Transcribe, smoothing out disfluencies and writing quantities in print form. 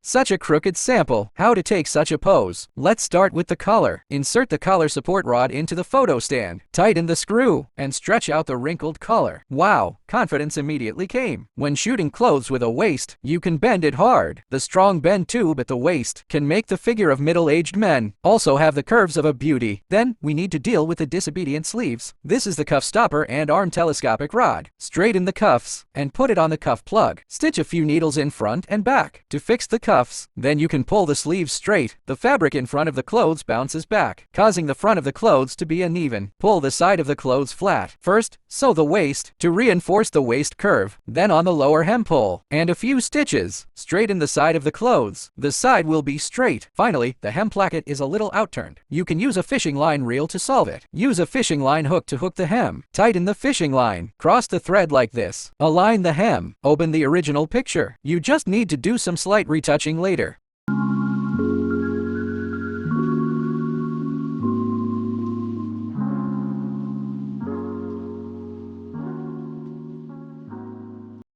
Such a crooked sample. How to take such a pose. Let's start with the collar. Insert the collar support rod into the photo stand. Tighten the screw and stretch out the wrinkled collar. Wow, confidence immediately came. When shooting clothes with a waist, you can bend it hard. The strong bend tube at the waist can make the figure of middle-aged men also have the curves of a beauty. Then, we need to deal with the disobedient sleeves. This is the cuff stopper and arm telescopic rod. Straighten the cuffs and put it on the cuff plug. Stitch a few needles in front and back to fix the cuffs. Then you can pull the sleeves straight. The fabric in front of the clothes bounces back, causing the front of the clothes to be uneven. Pull the side of the clothes flat. First, sew the waist to reinforce the waist curve. Then on the lower hem pull and a few stitches. Straighten the side of the clothes. The side will be straight. Finally, the hem placket is a little outturned. You can use a fishing line reel to solve it. Use a fishing line hook to hook the hem. Tighten the fishing line. Cross the thread like this. Align the hem. Open the original picture. You just need to do some slight retouching later.